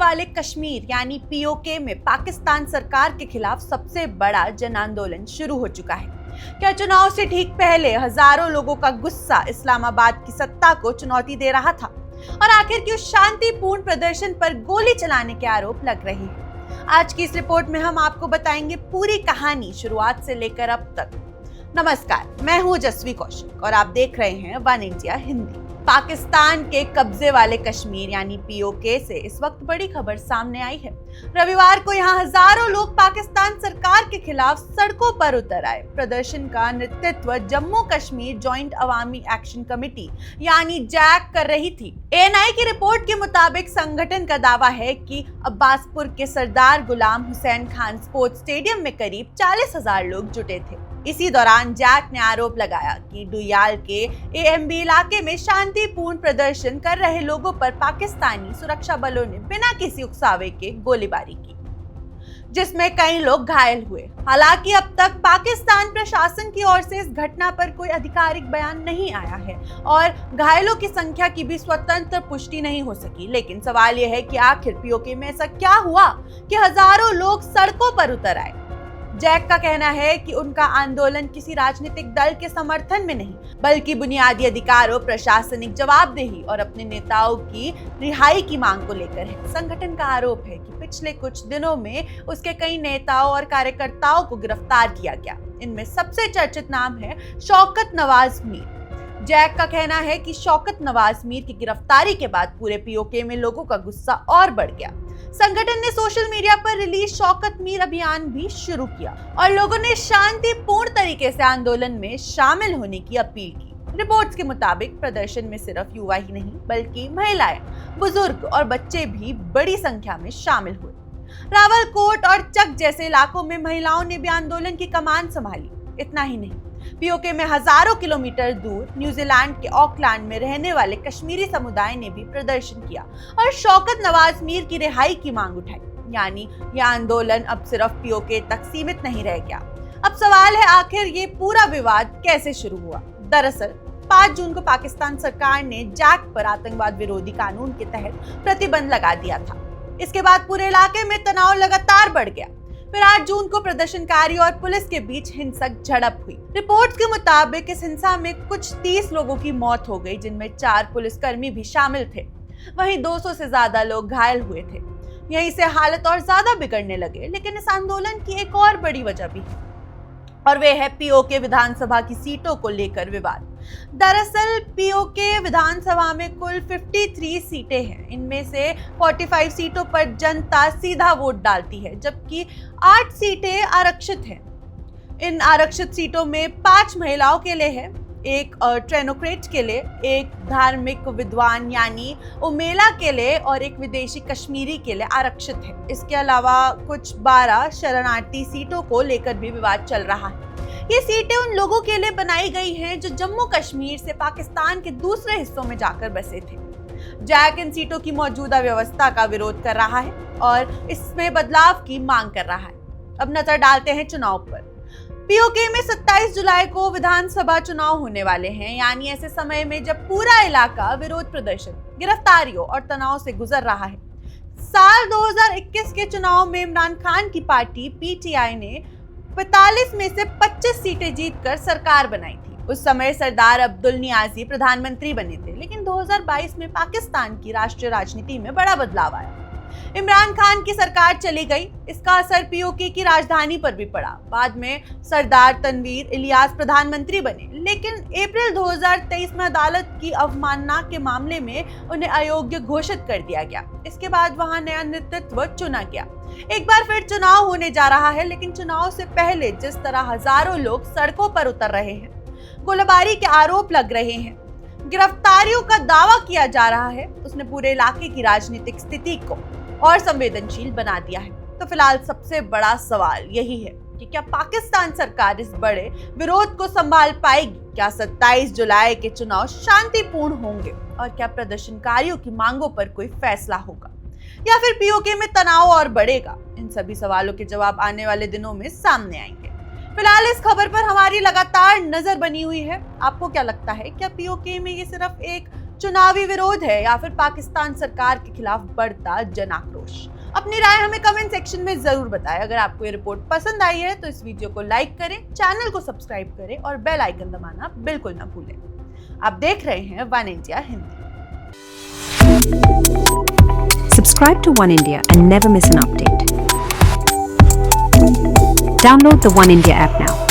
वाले कश्मीर यानी पीओके में पाकिस्तान सरकार के खिलाफ सबसे बड़ा जन आंदोलन शुरू हो चुका है। क्या चुनाव से ठीक पहले हजारों लोगों का गुस्सा इस्लामाबाद की सत्ता को चुनौती दे रहा था? और आखिर क्यों शांतिपूर्ण प्रदर्शन पर गोली चलाने के आरोप लग रहे हैं? आज की इस रिपोर्ट में हम आपको बताएंगे पूरी कहानी शुरुआत से लेकर अब तक। नमस्कार, मैं हूं जस्वी कौशिक और आप देख रहे हैं वन इंडिया हिंदी। पाकिस्तान के कब्जे वाले कश्मीर यानी पीओके से इस वक्त बड़ी खबर सामने आई है। रविवार को यहां हजारों लोग पाकिस्तान सरकार के खिलाफ सड़कों पर उतर आए। प्रदर्शन का नेतृत्व जम्मू कश्मीर जॉइंट अवामी एक्शन कमेटी यानी जैक कर रही थी। एएनआई की रिपोर्ट के मुताबिक संगठन का दावा है कि अब्बासपुर के सरदार गुलाम हुसैन खान स्पोर्ट्स स्टेडियम में करीब 40,000 लोग जुटे थे। इसी दौरान जैक ने आरोप लगाया कि डुयाल के एएमबी इलाके में शांतिपूर्ण प्रदर्शन कर रहे लोगों पर पाकिस्तानी सुरक्षा बलों ने बिना किसी उकसावे के गोलीबारी की, जिसमें कई लोग घायल हुए। हालांकि अब तक पाकिस्तान प्रशासन की ओर से इस घटना पर कोई आधिकारिक बयान नहीं आया है और घायलों की संख्या की भी स्वतंत्र पुष्टि नहीं हो सकी। लेकिन सवाल यह है कि आखिर पीओके में ऐसा क्या हुआ कि हजारों लोग सड़कों पर उतर आए? जैक का कहना है कि उनका आंदोलन किसी राजनीतिक दल के समर्थन में नहीं, बल्कि बुनियादी अधिकारों, प्रशासनिक जवाबदेही और अपने नेताओं की रिहाई की मांग को लेकर है। संगठन का आरोप है कि पिछले कुछ दिनों में उसके कई नेताओं और कार्यकर्ताओं को गिरफ्तार किया गया। इनमें सबसे चर्चित नाम है शौकत नवाज मीर। जैक का कहना है कि शौकत नवाज मीर की गिरफ्तारी के बाद पूरे पीओके में लोगों का गुस्सा और बढ़ गया। संगठन ने सोशल मीडिया पर रिलीज शौकत मीर अभियान भी शुरू किया और लोगों ने शांतिपूर्ण तरीके से आंदोलन में शामिल होने की अपील की। रिपोर्ट्स के मुताबिक प्रदर्शन में सिर्फ युवा ही नहीं बल्कि महिलाएं, बुजुर्ग और बच्चे भी बड़ी संख्या में शामिल हुए। रावलकोट और चक जैसे इलाकों में महिलाओं ने भी आंदोलन की कमान संभाली। इतना ही नहीं, पीओके में हजारों किलोमीटर दूर न्यूजीलैंड के ऑकलैंड में रहने वाले कश्मीरी समुदाय ने भी प्रदर्शन किया और शौकत नवाज मीर की रिहाई की मांग उठाई। यानी यह आंदोलन अब सिर्फ पीओके तक सीमित नहीं रह गया। अब सवाल है, आखिर ये पूरा विवाद कैसे शुरू हुआ? दरअसल 5 जून को पाकिस्तान सरकार ने जैक पर आतंकवाद विरोधी कानून के तहत प्रतिबंध लगा दिया था। इसके बाद पूरे इलाके में तनाव लगातार बढ़ गया। फिर 8 जून को प्रदर्शनकारी और पुलिस के बीच हिंसक झड़प हुई। रिपोर्ट्स के मुताबिक इस हिंसा में कुछ 30 लोगों की मौत हो गई, जिनमें 4 पुलिसकर्मी भी शामिल थे। वहीं 200 से ज्यादा लोग घायल हुए थे। यहीं से हालत और ज्यादा बिगड़ने लगे। लेकिन इस आंदोलन की एक और बड़ी वजह भी है और वे है पीओके विधानसभा की सीटों को लेकर विवाद। दरअसल पीओके विधानसभा में कुल 53 सीटें हैं। इनमें से 45 सीटों पर जनता सीधा वोट डालती है, जबकि 8 सीटें आरक्षित हैं। इन आरक्षित सीटों में 5 महिलाओं के लिए है, एक टेक्नोक्रेट के लिए, एक धार्मिक विद्वान यानी उमेला के लिए और एक विदेशी कश्मीरी के लिए आरक्षित है। इसके अलावा कुछ 12 शरणार्थी सीटों को लेकर भी विवाद चल रहा है। ये सीटें उन लोगों के लिए बनाई गई हैं जो जम्मू कश्मीर से पाकिस्तान के दूसरे हिस्सों में जाकर बसे थे। जैक इन सीटों की मौजूदा व्यवस्था का विरोध कर रहा है और इसमें बदलाव की मांग कर रहा है। अब नजर डालते हैं चुनाव पर। पीओके में 27 जुलाई को विधानसभा चुनाव होने वाले हैं, यानी ऐसे समय में जब पूरा इलाका विरोध प्रदर्शन, गिरफ्तारियों और तनाव से गुजर रहा है। साल 2021 के चुनाव में इमरान खान की पार्टी पीटीआई ने 45 में से 25 सीटें जीतकर सरकार बनाई थी। उस समय सरदार अब्दुल नियाजी प्रधानमंत्री बने थे। लेकिन 2022 में पाकिस्तान की राष्ट्रीय राजनीति में बड़ा बदलाव आया। इमरान खान की सरकार चली गई। इसका असर पीओके की राजधानी पर भी पड़ा। बाद में सरदार तनवीर इलियास प्रधानमंत्री बने, लेकिन अप्रैल 2023 में अदालत की अवमानना के मामले में उन्हें अयोग्य घोषित कर दिया गया। इसके बाद वहां नया नेतृत्व चुना गया। एक बार फिर चुनाव होने जा रहा है, लेकिन चुनाव से पहले जिस तरह हजारों लोग सड़कों पर उतर रहे हैं, गोलीबारी के आरोप लग रहे हैं, गिरफ्तारियों का दावा किया जा रहा है, उसने पूरे इलाके की राजनीतिक स्थिति को और संवेदनशील बना दिया है। तो फिलहाल सबसे बड़ा सवाल यही है कि क्या पाकिस्तान सरकार इस बड़े विरोध को संभाल पाएगी? क्या 27 जुलाई के चुनाव शांतिपूर्ण होंगे और क्या प्रदर्शनकारियों की मांगों पर कोई फैसला होगा या फिर पीओके में तनाव और बढ़ेगा? इन सभी सवालों के जवाब आने वाले दिनों में सामने आएंगे। फिलहाल इस खबर पर हमारी लगातार नजर बनी हुई है। आपको क्या लगता है, क्या पीओके में ये सिर्फ एक चुनावी विरोध है या फिर पाकिस्तान सरकार के खिलाफ बढ़ता जन आक्रोश? अपनी राय हमें कमेंट सेक्शन में जरूर बताएं। अगर आपको ये रिपोर्ट पसंद आई है तो इस वीडियो को लाइक करें, चैनल को सब्सक्राइब करें और बेल आइकन दबाना बिल्कुल ना भूलें। आप देख रहे हैं one India Hindi. Subscribe to One India and never miss an update. Download the One India app now.